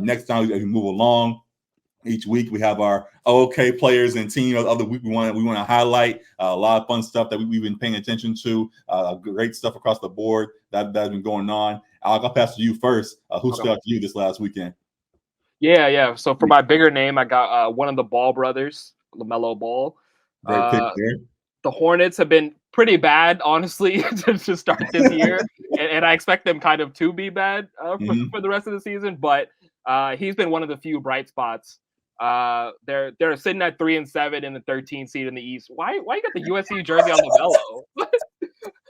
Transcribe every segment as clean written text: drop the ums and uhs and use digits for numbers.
next time as we move along. Each week we have our okay players and team of the week. We want to highlight a lot of fun stuff that we've been paying attention to. Great stuff across the board that's been going on. I'll pass to you first. Who stood out to you this last weekend? Yeah. So for my bigger name, I got one of the Ball brothers, LaMelo Ball. Great pick there. The Hornets have been pretty bad, honestly, to start this year, and I expect them kind of to be bad for the rest of the season. But he's been one of the few bright spots. They're sitting at 3-7 in the 13th seed in the East. Why you got the USC jersey on LaMelo?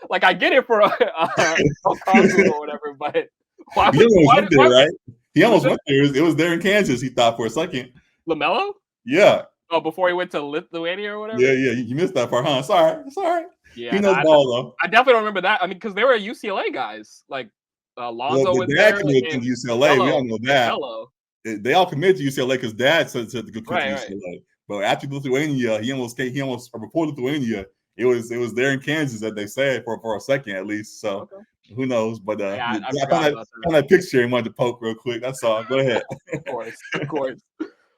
Like, I get it for a or whatever, but why? Right? He almost went there. It was there in Kansas. He thought for a second. LaMelo? Yeah. Oh, before he went to Lithuania or whatever. Yeah. You missed that part, huh? It's all right. Yeah, he knows ball though. I definitely don't remember that. I mean, because they were UCLA guys. Like Lonzo was there. Committed to UCLA. We don't know that. They all committed to UCLA because Dad said to go to UCLA. Right. But after Lithuania, he almost before Lithuania. It was there in Kansas that they said for a second at least. So who knows? But I found that picture and wanted to poke real quick. That's all. Go ahead. Of course.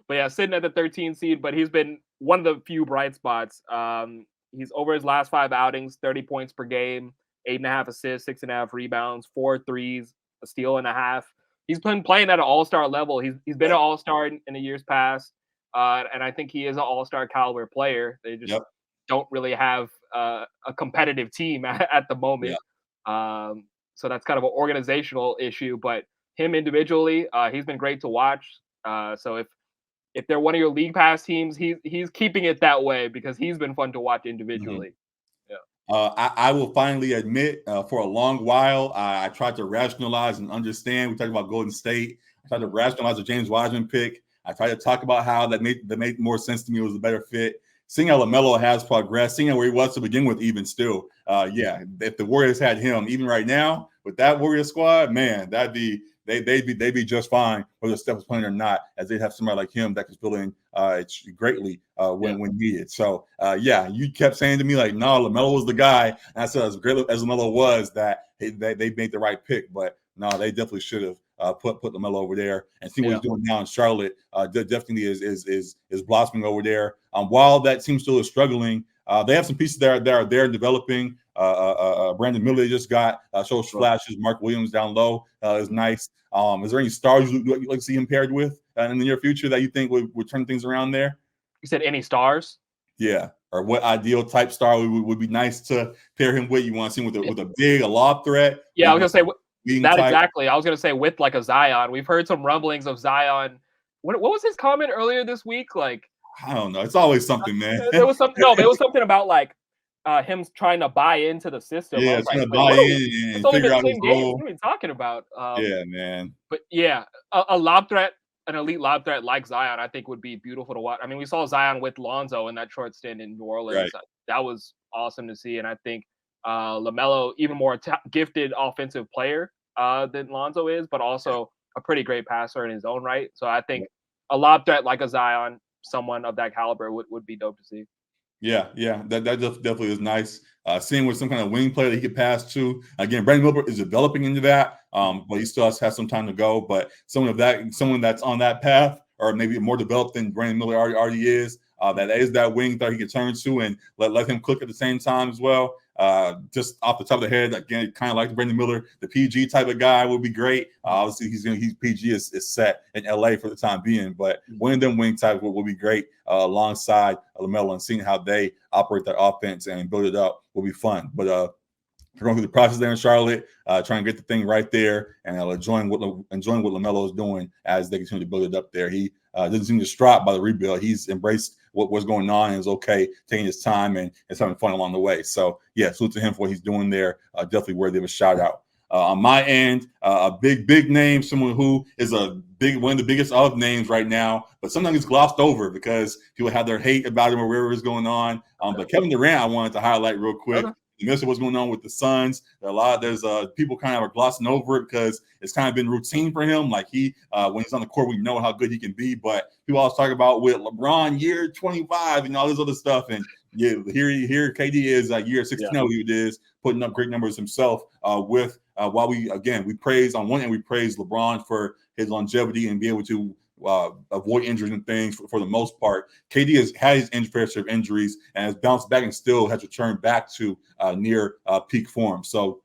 But yeah, sitting at the 13th seed, but he's been one of the few bright spots. He's over his last 5 outings, 30 points per game, 8.5 assists, 6.5 rebounds, 4 threes, a steal and a half. He's been playing at an all-star level. He's been an all-star in the years past, and I think he is an all-star caliber player. They just don't really have a competitive team at the moment. Yeah. So that's kind of an organizational issue. But him individually, he's been great to watch. So if they're one of your league pass teams, he's keeping it that way because he's been fun to watch individually. I will finally admit, for a long while, I tried to rationalize and understand. We talked about Golden State. I tried to rationalize the James Wiseman pick. I tried to talk about how that made more sense to me. It was a better fit. Seeing how LaMelo has progressed, seeing where he was to begin with, even still, if the Warriors had him, even right now with that Warriors squad, man, they'd be just fine whether Steph was playing or not, as they'd have somebody like him that could fill in greatly when needed. So you kept saying to me like, no, LaMelo was the guy, and I said as great as LaMelo was, that they made the right pick, but no, they definitely should have put LaMelo over there and see what he's doing now in Charlotte. Definitely is blossoming over there. While that team still is struggling, they have some pieces that are there developing. Brandon Miller just got shows flashes. Mark Williams down low is nice. Is there any stars you'd like to see him paired with in the near future that you think would turn things around there? You said any stars? Yeah. Or what ideal type star would be nice to pair him with? You want to see him with a lob threat? Yeah, I was gonna say that type. Exactly. I was gonna say with like a Zion. We've heard some rumblings of Zion. What was his comment earlier this week? Like, I don't know. It's always something, man. There was something about like him trying to buy into the system. Yeah, trying to buy in and figure out his role. What are we talking about? Yeah, man. But yeah, a lob threat, an elite lob threat like Zion, I think would be beautiful to watch. I mean, we saw Zion with Lonzo in that short stint in New Orleans. Right. That was awesome to see, and I think LaMelo, even more gifted offensive player than Lonzo is, but also a pretty great passer in his own right. So I think a lob threat like a Zion, someone of that caliber, would be dope to see. Yeah, that definitely is nice. Seeing with some kind of wing player that he could pass to. Again, Brandon Miller is developing into that, but he still has some time to go. But someone that's on that path, or maybe more developed than Brandon Miller already is, that is that wing that he can turn to and let him cook at the same time as well. Just off the top of the head, again, kind of like Brandon Miller, the PG type of guy would be great. Obviously, he's PG is set in LA for the time being, but one of them wing types will be great alongside LaMelo, and seeing how they operate their offense and build it up will be fun. But we're going through the process there in Charlotte, trying to get the thing right there, and enjoying what LaMelo is doing as they continue to build it up there. He doesn't seem distraught by the rebuild. He's embraced what's going on and is okay taking his time and having fun along the way. So yeah, salute to him for what he's doing there. Definitely worthy of a shout out. On my end, a big name, someone who is one of the biggest of names right now, but sometimes it's glossed over because people have their hate about him or whatever is going on. But Kevin Durant, I wanted to highlight real quick. You mentioned what's going on with the Suns. There's people kind of are glossing over it because it's kind of been routine for him. Like when he's on the court, we know how good he can be. But people always talk about with LeBron year 25 and all this other stuff. And yeah, here KD is year 16. How he is putting up great numbers himself. While we praise on one end, we praise LeBron for his longevity and be able to avoid injuries and things for the most part. KD has had his fair share of injuries and has bounced back and still has returned back to near peak form. So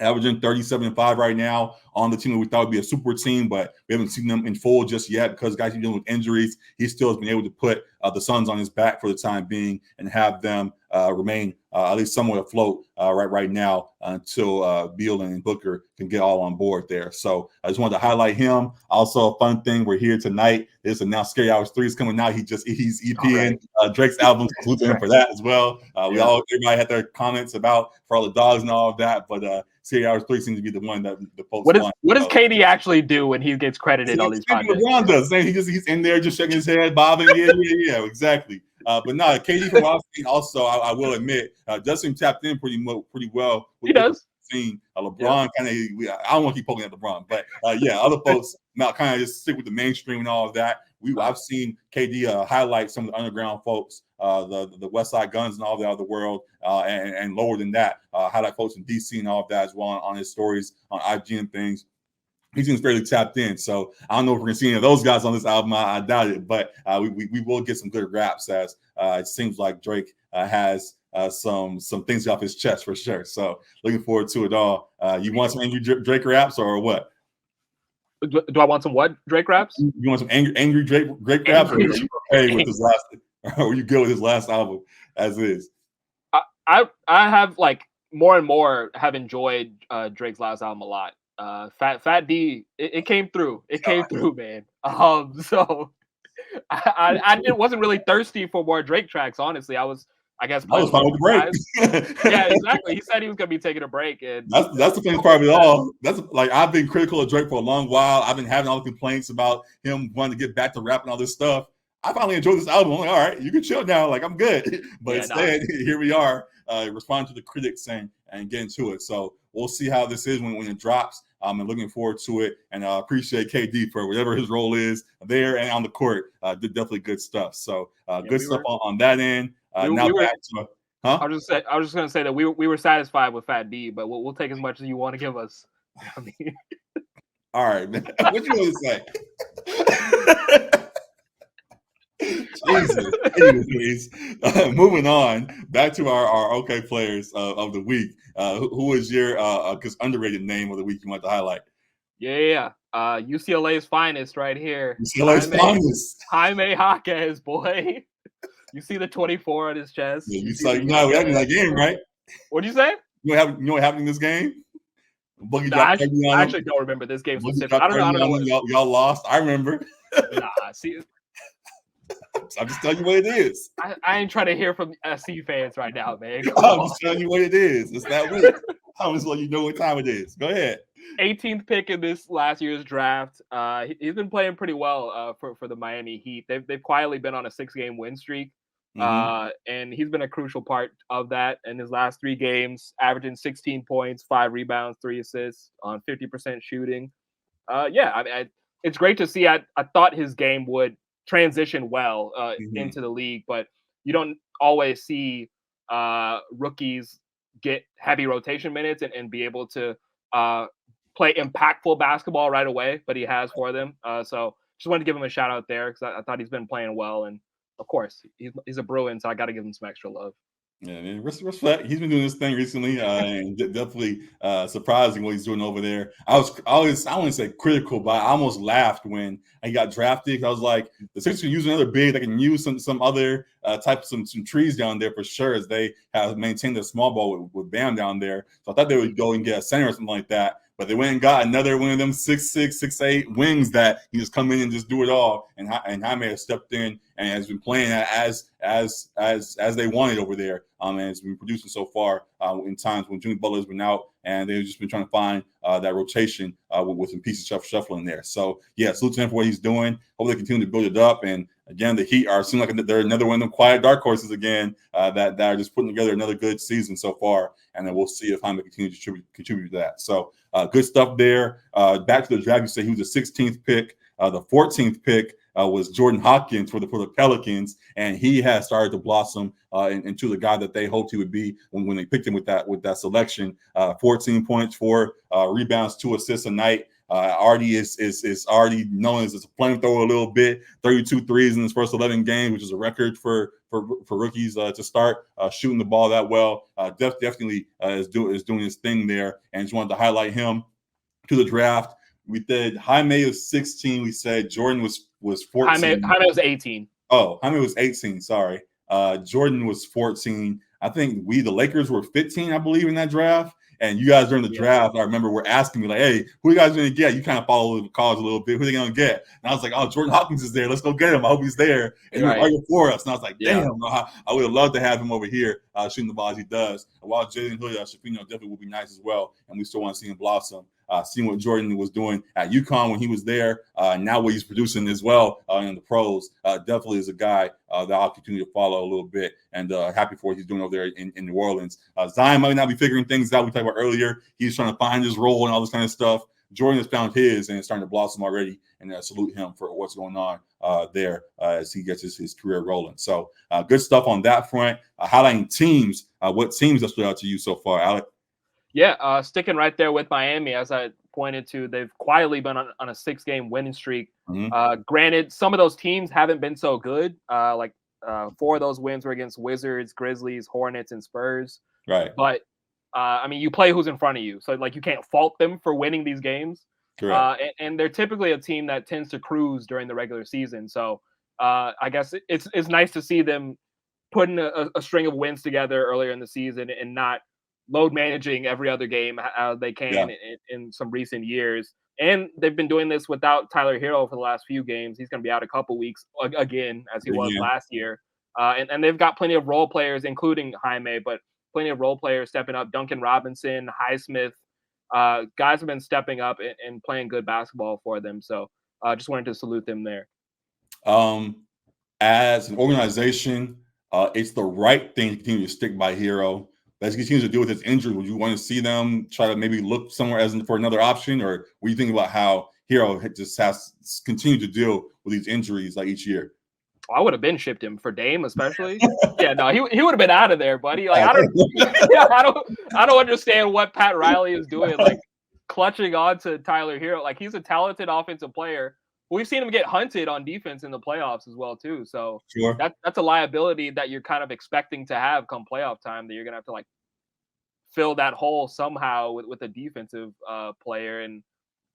averaging 37-5 right now on the team that we thought would be a super team, but we haven't seen them in full just yet because guys are dealing with injuries. He still has been able to put the Suns on his back for the time being and have them remain at least somewhat afloat right now until Beal and Booker can get all on board there. So I just wanted to highlight him. Also, a fun thing, we're here tonight. It's announced Scary Hours 3 is coming out. He's EPing Drake's album. Salute to him for that as well. Everybody had their comments about for all the dogs and all of that, but Scary Hours 3 seems to be the one that the folks want. What does KD actually do when he gets credited on these projects? LeBron does. He's in there just shaking his head, bobbing. Yeah, exactly. But no, KD from what I've seen also, I will admit, does seem tapped in pretty well. He does. Seen LeBron kind of. I don't want to keep poking at LeBron, but other folks now kind of just stick with the mainstream and all of that. I've seen KD highlight some of the underground folks, the West Side Guns and all that of the world, and lower than that, highlight folks in DC and all of that as well on his stories on IG and things. He seems fairly tapped in. So I don't know if we're going to see any of those guys on this album. I doubt it, but we will get some good raps as it seems like Drake has some things off his chest for sure. So looking forward to it all. You want some angry Drake raps or what? Do I want some what Drake raps? You want some angry Drake raps, or are you okay with his last? Or are you good with his last album as is? I have like more and more have enjoyed Drake's last album a lot. Fat D, it came through. It came through, man. So I wasn't really thirsty for more Drake tracks. Honestly, I was fine with the break. Yeah, exactly. He said he was gonna be taking a break, and that's the funny part of it all. That's like I've been critical of Drake for a long while. I've been having all the complaints about him wanting to get back to rap and all this stuff. I finally enjoyed this album. I'm like, all right, you can chill now. Like I'm good. But instead, here we are, responding to the critics and getting to it. So we'll see how this is when it drops. I'm looking forward to it, and I appreciate KD for whatever his role is there and on the court. Definitely good stuff. So good stuff on that end. I was just gonna say that we were satisfied with Fat D, but we'll take as much as you want to give us. I mean, all right, man. What you want to say? Jesus. Anyways, moving on back to our okay players of the week. Who is your underrated name of the week you want to highlight? Yeah. UCLA's finest right here. UCLA's finest. Jaime Jaquez, boy. You see the 24 on his chest. Yeah, we having that game, right? What'd you say? You know what happened in this game? Boogie dropped I actually don't remember this game specifically. I don't know. Y'all lost. I remember. See. I'm just telling you what it is. I ain't trying to hear from SC fans right now, man. I'm just telling you what it is. It's that week. I'm just letting you know what time it is. Go ahead. 18th pick in this last year's draft. He's been playing pretty well for the Miami Heat. They've quietly been on a 6-game win streak. And he's been a crucial part of that in his last 3 games, averaging 16 points, 5 rebounds, 3 assists on 50% shooting. It's great to see. I thought his game would transition well into the league, but you don't always see rookies get heavy rotation minutes and be able to play impactful basketball right away, but he has for them. So just wanted to give him a shout out there because I thought he's been playing well, and of course he's a Bruin, so I got to give him some extra love. Yeah, man. Respect. He's been doing this thing recently, and definitely surprising what he's doing over there. I wouldn't say critical, but I almost laughed when he got drafted. I was like, the Sixers can use another big. They can use some other type of some trees down there for sure, as they have maintained their small ball with Bam down there. So I thought they would go and get a center or something like that. But they went and got another one of them 6'6", 6'8" wings that he just come in and just do it all. And Jaime has stepped in and has been playing as they wanted over there. And has been producing so far in times when Jimmy Butler's been out, and they've just been trying to find that rotation with some pieces shuffling there. So yeah, salute to him for what he's doing. Hope they continue to build it up. And again, the Heat seem like they're another one of them quiet dark horses again that are just putting together another good season so far. And then we'll see if Jaime continues to contribute to that. So good stuff there. Back to the draft, you say he was the 16th pick. The 14th pick was Jordan Hawkins for the Pelicans, and he has started to blossom into the guy that they hoped he would be when they picked him with that selection. 14 points, 4 rebounds, 2 assists a night. Already is already known as a flamethrower a little bit. 32 threes in his first 11 games, which is a record for rookies to start shooting the ball that well. Definitely is doing his thing there, and just wanted to highlight him to the draft. We said Jaime was 16. We said Jordan was 14. Jaime was 18. Oh, Jaime was 18. Sorry. Jordan was 14. I think the Lakers were 15, I believe, in that draft. And you guys during the draft, I remember were asking me like, "Hey, who are you guys going to get?" You kind of follow the college a little bit. Who are they going to get? And I was like, "Oh, Jordan Hawkins is there. Let's go get him. I hope he's there." And he was right before us. And I was like, "Damn, I would have loved to have him over here shooting the ball as he does." And while Jalen Hood, Shafino definitely would be nice as well. And we still want to see him blossom. Seeing what Jordan was doing at UConn when he was there, now what he's producing as well in the pros, definitely is a guy that I'll continue to follow a little bit, and happy for what he's doing over there in New Orleans. Zion might not be figuring things out. We talked about earlier. He's trying to find his role and all this kind of stuff. Jordan has found his, and it's starting to blossom already, and salute him for what's going on there as he gets his career rolling. So good stuff on that front. Highlighting teams, what teams that stood out to you so far, Alec? Yeah, sticking right there with Miami, as I pointed to, they've quietly been on a 6-game winning streak. Granted, some of those teams haven't been so good. Like 4 of those wins were against Wizards, Grizzlies, Hornets, and Spurs. Right. But I mean, you play who's in front of you, so like you can't fault them for winning these games. And they're typically a team that tends to cruise during the regular season. So I guess it's nice to see them putting a string of wins together earlier in the season and not load managing every other game they can in some recent years. And they've been doing this without Tyler Hero for the last few games. He's going to be out a couple weeks again, as he was last year. And they've got plenty of role players, including Jaime, but plenty of role players stepping up. Duncan Robinson, Highsmith, guys have been stepping up and playing good basketball for them. So just wanted to salute them there. As an organization, it's the right thing to continue to stick by Hero. As he continues to deal with his injury, would you want to see them try to maybe look somewhere for another option, or what do you think about how Hero just has continued to deal with these injuries like each year? I would have been shipped him for Dame, especially. Yeah, no, he would have been out of there, buddy. Like I don't understand what Pat Riley is doing, like clutching on to Tyler Hero. Like he's a talented offensive player. We've seen him get hunted on defense in the playoffs as well too. So that's a liability that you're kind of expecting to have come playoff time, that you're gonna have to like fill that hole somehow with a defensive player. And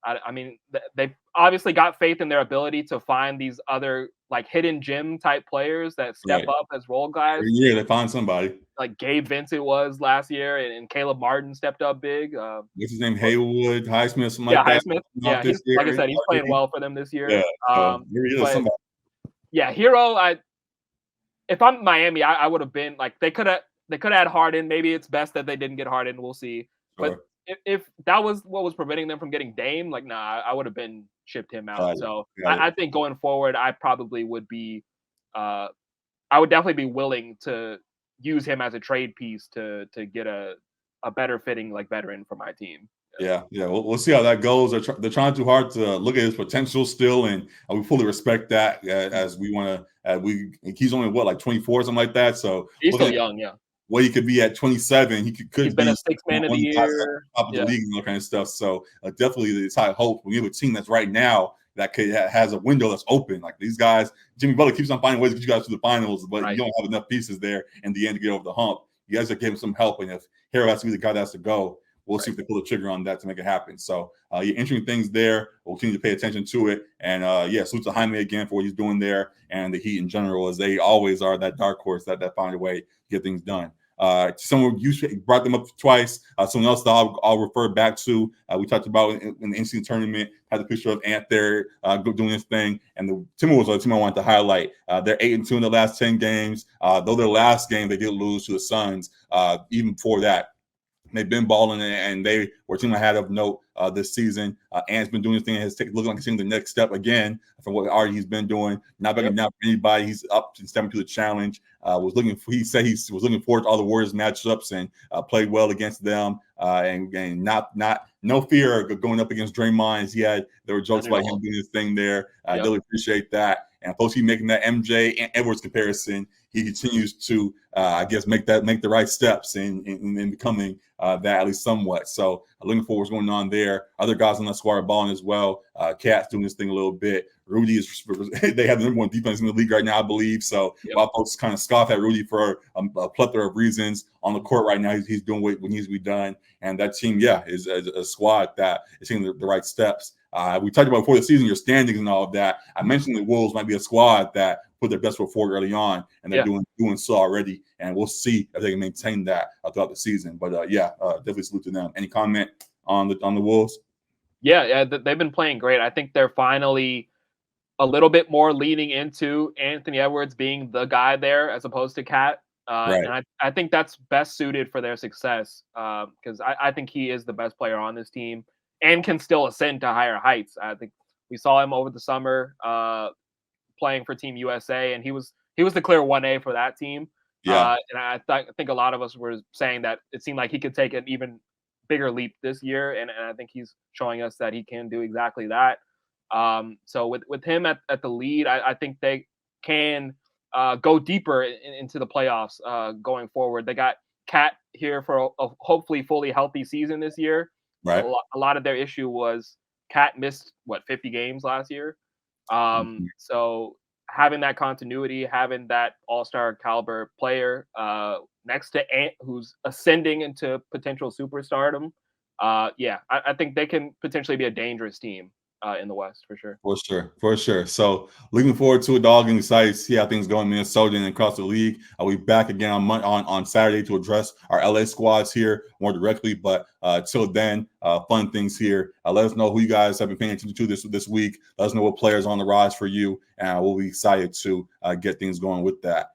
I mean, they've obviously got faith in their ability to find these other like hidden gem type players that step up as role guys. Yeah, they find somebody. Like Gabe Vincent was last year, and Caleb Martin stepped up big. What's his name? Haywood, Highsmith, something like that. Highsmith. Yeah, like I said, he's playing well for them this year. Yeah, Hero. If I'm Miami, I would have been like they could have had Harden. Maybe it's best that they didn't get Harden. We'll see. But if that was what was preventing them from getting Dame, like I would have been shipped him out. So I think going forward, I probably would be. I would definitely be willing to use him as a trade piece to get a better fitting like veteran for my team. Yeah. We'll see how that goes. They're trying too hard to look at his potential still, and we fully respect that. As we want to, he's only like 24, something like that. So he's still young, yeah. What he could be at 27, he's been be a 6th man of the year, top of the league and all kind of stuff. So definitely, it's high hope. We have a team that's right now that has a window that's open. Like these guys, Jimmy Butler keeps on finding ways to get you guys to the finals, but you don't have enough pieces there in the end to get over the hump. You guys are giving some help, and if Hero has to be the guy that has to go, we'll see if they pull the trigger on that to make it happen. So interesting things there. We'll continue to pay attention to it. And salute to Jaime again for what he's doing there, and the Heat in general, as they always are that dark horse that find a way to get things done. Someone you brought them up twice. Someone else that I'll refer back to. We talked about in the NCAA tournament. Had the picture of Ant there doing his thing, and the Timberwolves are the team I wanted to highlight. They're 8-2 in the last 10 games. Though their last game they did lose to the Suns. Even before that, they've been balling, and they were a team I had of note this season. Ant's been doing his thing. Looking like he's taking the next step again from what already he's been doing. Not backing down for anybody. He's up and stepping to the challenge. He said he was looking forward to all the Warriors matchups and played well against them. And no fear of going up against Draymond. There were jokes about him doing his thing there. I really appreciate that. And post he making that MJ and Edwards comparison, he continues to, I guess, make the right steps in becoming that at least somewhat. So looking forward to what's going on there. Other guys on that squad are balling as well. Cat's doing this thing a little bit. Rudy is they have the number one defense in the league right now, I believe. So while folks kind of scoff at Rudy for a plethora of reasons on the court right now, he's doing what needs to be done. And that team, is a squad that is taking the right steps. We talked about before the season, your standings and all of that. I mentioned the Wolves might be a squad that put their best foot forward early on, and they're doing so already. And we'll see if they can maintain that throughout the season. But definitely salute to them. Any comment on the Wolves? Yeah, they've been playing great. I think they're finally a little bit more leaning into Anthony Edwards being the guy there as opposed to Cat. And I think that's best suited for their success because I think he is the best player on this team and can still ascend to higher heights. I think we saw him over the summer playing for Team USA, and he was the clear 1A for that team. And I think a lot of us were saying that it seemed like he could take an even bigger leap this year, and I think he's showing us that he can do exactly that. So with him at the lead, I think they can go deeper into the playoffs going forward. They got Cat here for a hopefully fully healthy season this year. Right. A lot of their issue was Cat missed 50 games last year. So having that continuity, having that all-star caliber player next to Ant, who's ascending into potential superstardom, I think they can potentially be a dangerous team in the West for sure. For sure. So looking forward to it, dog, and excited to see how things go in Minnesota and across the league. I'll be back again on Saturday to address our LA squads here more directly. But till then, fun things here. Let us know who you guys have been paying attention to this week. Let us know what players on the rise for you, and we'll be excited to get things going with that.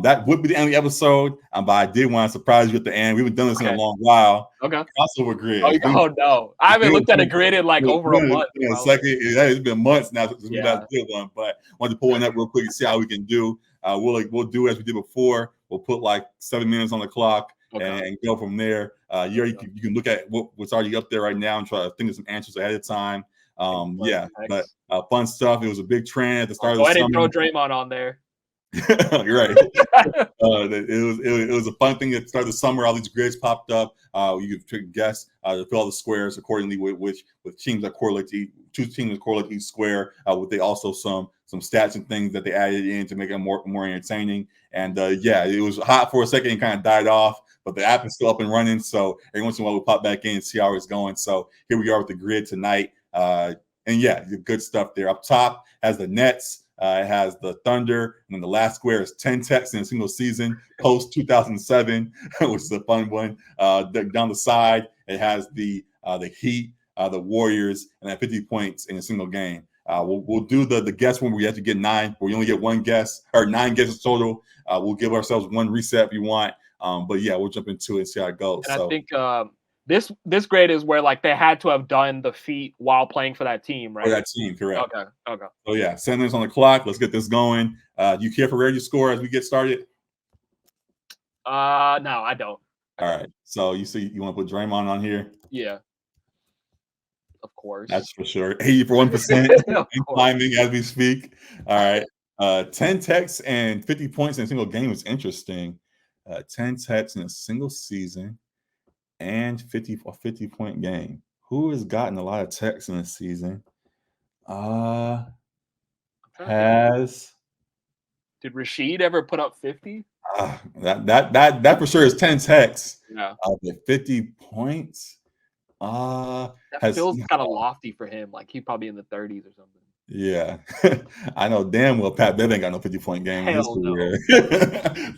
That would be the end of the episode, but I did want to surprise you at the end. We haven't done this in a long while. Okay. Crossover grid. Oh no, I haven't looked at a grid in like over a month. It's been months now since we last did one, but I wanted to pull one up real quick and see how we can do. We'll do as we did before. We'll put like 7 minutes on the clock and go from there. You can look at what's already up there right now and try to think of some answers ahead of time. But fun stuff. It was a big trend at the start of the summer. Go ahead and throw Draymond on there. You're right. It was a fun thing at the start of the summer. All these grids popped up. You could guess to fill all the squares accordingly with teams that correlate to two teams that correlate to each square. With they also some stats and things that they added in to make it more entertaining. And it was hot for a second and kind of died off, but the app is still up and running. So every once in a while we'll pop back in and see how it's going. So here we are with the grid tonight. The good stuff there. Up top has the Nets. It has the Thunder, and then the last square is 10 techs in a single season post 2007, which is a fun one. Down the side, it has the Heat, the Warriors, and then 50 points in a single game. We'll do the guess when we have to get 9, where we only get one guess or 9 guesses total. We'll give ourselves one reset if you want. We'll jump into it and see how it goes. And I think this grade is where like they had to have done the feat while playing for that team, right? For that team, correct. Okay. So 7 minutes on the clock. Let's get this going. Do you care for where you score as we get started? No, I don't. All right. So you want to put Draymond on here? Yeah. Of course. That's for sure. 81% climbing as we speak. All right. 10 techs and 50 points in a single game is interesting. 10 techs in a single season. And 50-point game. Who has gotten a lot of techs in this season? Did Rashid ever put up 50? That for sure is 10 techs. Yeah. 50 points. That feels kind of lofty for him. Like he'd probably in the 30s or something. Yeah, I know damn well Pat Bev ain't got no 50-point game in his career.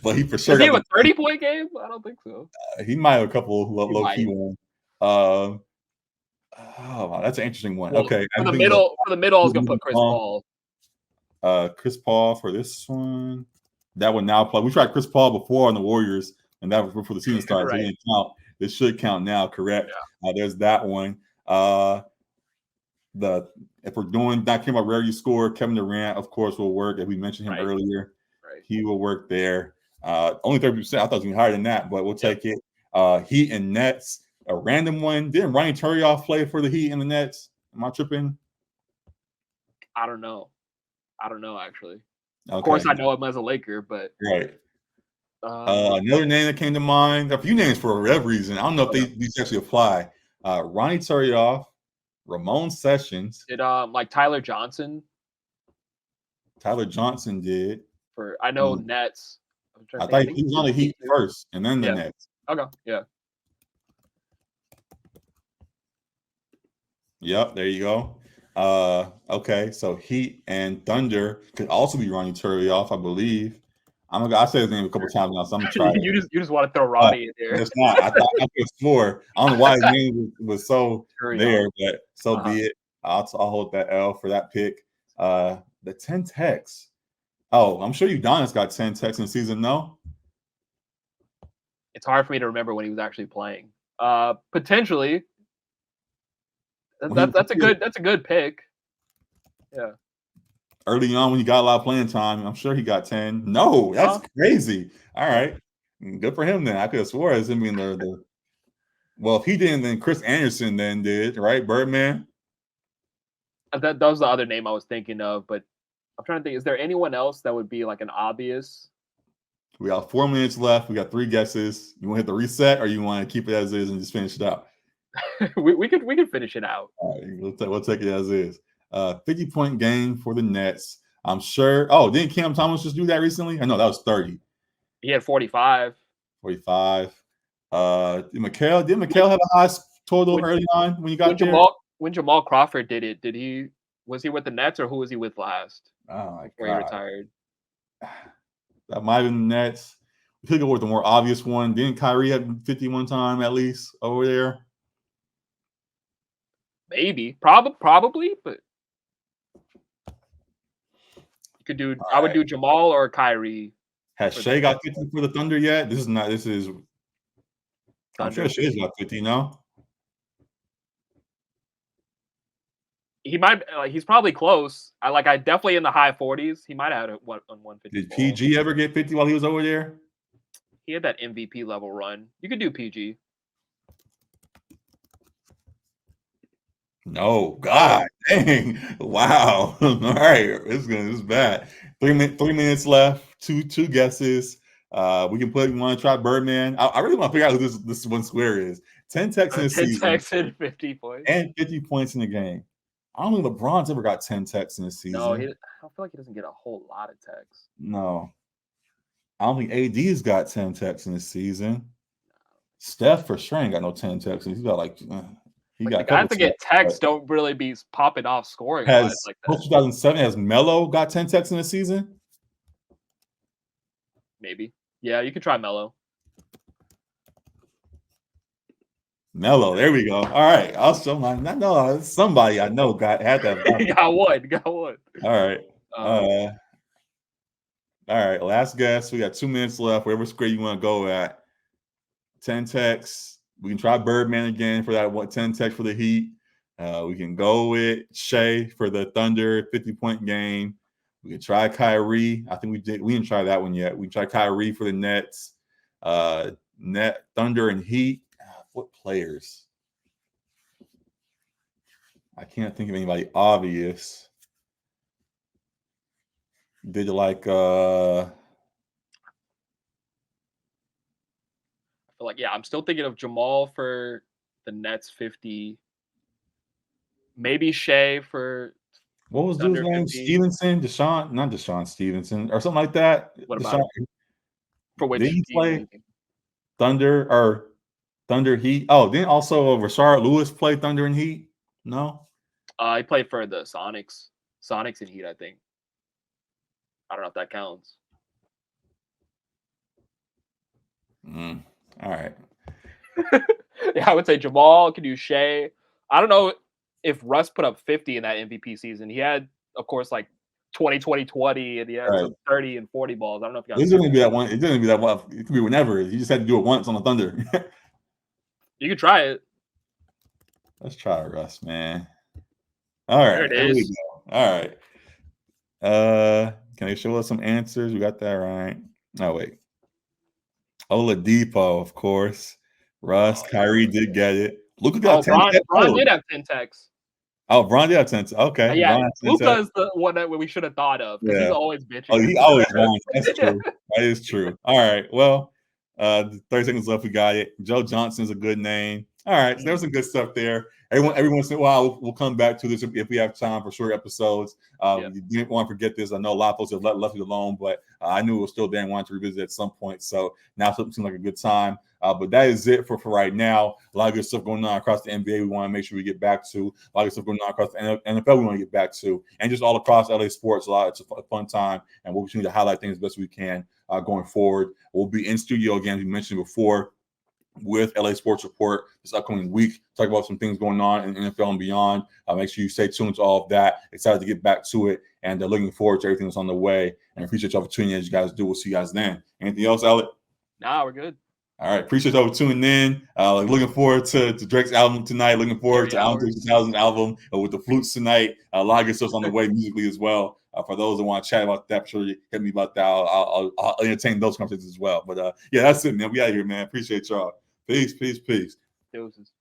But he for sure got a 30-point game. I don't think so. He might have a couple low key ones. Wow, that's an interesting one. Well, okay, for the middle, I was gonna put Chris Paul. Chris Paul for this one. That would now play. We tried Chris Paul before on the Warriors, and that was before the season started. So he didn't count. This should count now, correct? Yeah. There's that one. If we're doing that came out where you score, Kevin Durant, of course, will work. If we mentioned him earlier, he will work there. Only 30%. I thought it was even higher than that, but we'll take it. Heat and Nets, a random one. Didn't Ryan Turioff play for the Heat and the Nets? Am I tripping? I don't know. I don't know actually. Of course, Okay, I know him as a Laker, but right. um, Another name that came to mind. A few names for whatever reason. I don't know if okay. these actually apply. Ronnie Turioff, Ramon Sessions, Did like Tyler Johnson Tyler Johnson did. for I know Mm, Nets. I'm trying I to think. I thought think he he was did on the the Heat Heat too. first, and then the Yeah. Nets. Okay. Yeah. Yep, there you go. Okay, so Heat and Thunder could also be Ronnie Turioff, I believe. I said his name a couple times now, so I'm gonna try to. You just want to throw Oh, Ronnie in there. it's not. I thought I could swore. I don't know why his name was so Turioff. there, but so Uh-huh. be it. I'll hold that L for that pick. The 10 techs. Oh, I'm sure Udonis got 10 techs in the season. No, It's hard for me to remember when he was actually playing. Potentially. when he That's a good pick. Yeah. early on when he got a lot of playing time, I'm sure he got 10. No, that's crazy. All Yeah. right, good for him then. I could have swore as him being the well, if he didn't, then Chris Anderson then did, right? Birdman. That was the other name I was thinking of, but I'm trying to think. Is there anyone else that would be like an obvious? We got 4 minutes left. We got 3 guesses. You want to hit the reset, or you want to keep it as is and just finish it out? we could finish it out. All right, we'll take it as is. 50-point game for the Nets. I'm sure. Oh, didn't Cam Thomas just do that recently? I know that was 30. He had 45. 45. Did McHale have a high total When early on when you got there? When Jamal Crawford did it, was he with the Nets or who was he with last? Oh my Before he god, retired. that might have been the Nets. We could go with the more obvious one. Didn't Kyrie have 51 time at least over there? Maybe. Probably, but you could do I would do Jamal or Kyrie. Has Shea got 50 for the Thunder yet? This is not. This is. I'm Thunder sure Shea's 50. got 50 now. He might he's probably close. I definitely in the high 40s. He might have had it on 150. Did PG ever get 50 while he was over there? He had that MVP level run. You could do PG. No, God, dang, wow. All right, this is bad. 3 minutes left. Two guesses. We can put. You want to try Birdman? I really want to figure out who this one square is. 10 techs in the 10 season techs and 50 points. and 50 points in the game. I don't think LeBron's ever got 10 techs in the season. No, I don't feel like he doesn't get a whole lot of techs. No, I don't think AD's got 10 techs in the season. Steph for sure ain't got no 10 techs. He's got he got the guys that get techs don't really be popping off scoring wise like that. 2007 has Melo got 10 techs in the season? Maybe. Yeah, you could try Melo. Melo, there we go. All right, also somebody I know had that. got one. All right. All right. Last guess. We got 2 minutes left. Whatever square you want to go at. 10 techs. We can try Birdman again for that 10 techs for the Heat. We can go with Shea for the Thunder 50-point game. We can try Kyrie. I think we didn't try that one yet. We try Kyrie for the Nets. Thunder and Heat. What players? I can't think of anybody obvious. Did like I feel like I'm still thinking of Jamal for the Nets 50. Maybe Shea for what was Thunder dude's name? 50. Stevenson, not Deshaun Stevenson, or something like that. What about for which did he play team? Thunder or Thunder Heat? Oh, didn't also Rashard Lewis play Thunder and Heat? No. He played for the Sonics and Heat, I think. I don't know if that counts. All right. Yeah, I would say Jamal can do Shea. I don't know if Russ put up 50 in that MVP season. He had, of course, like 20, and he had some 30 and 40 balls. I don't know if he got. This isn't gonna be that one. It doesn't be that one. It could be whenever. You just had to do it once on the Thunder. You could try it. Let's try it, Russ, man. All right. There it is. All right. Can they show us some answers? We got that right. Oh, wait. Oladipo, of course. Russ, Kyrie did get it. Luka got 10 techs. Bron did have 10 techs. Oh, Bron, yeah, okay. Yeah, Bron, Luka is the one that we should have thought of because he's yeah. always Oh, bitching. he always wants. That's true. That is true. All right. Well, 30 seconds left. We got it. Joe Johnson's a good name. All right. So there's some good stuff there. Every once in a while, we'll come back to this if we have time for short episodes. Yeah. You didn't want to forget this. I know a lot of folks have left it alone, but I knew it was still there and wanted to revisit at some point. So now something seems like a good time. But that is it for right now. A lot of good stuff going on across the NBA. We want to make sure we get back to. A lot of stuff going on across the NFL. We want to get back to, and just all across LA sports. It's a fun time, and we'll continue to highlight things as best we can going forward. We'll be in studio again, as we mentioned before, with LA Sports Report this upcoming week. Talk about some things going on in NFL and beyond. Make sure you stay tuned to all of that. Excited to get back to it, and looking forward to everything that's on the way. And appreciate y'all for tuning in as you guys do. We'll see you guys then. Anything else, Alec? Nah, we're good. All right, appreciate y'all for tuning in. Looking forward to Drake's album tonight. Looking forward to Allen 2000 album with the flutes tonight. A lot of good stuff on the way musically as well. For those that want to chat about that, sure, hit me about that. I'll entertain those conversations as well. But yeah, that's it, man. We out of here, man. Appreciate y'all. Peace. Deuces.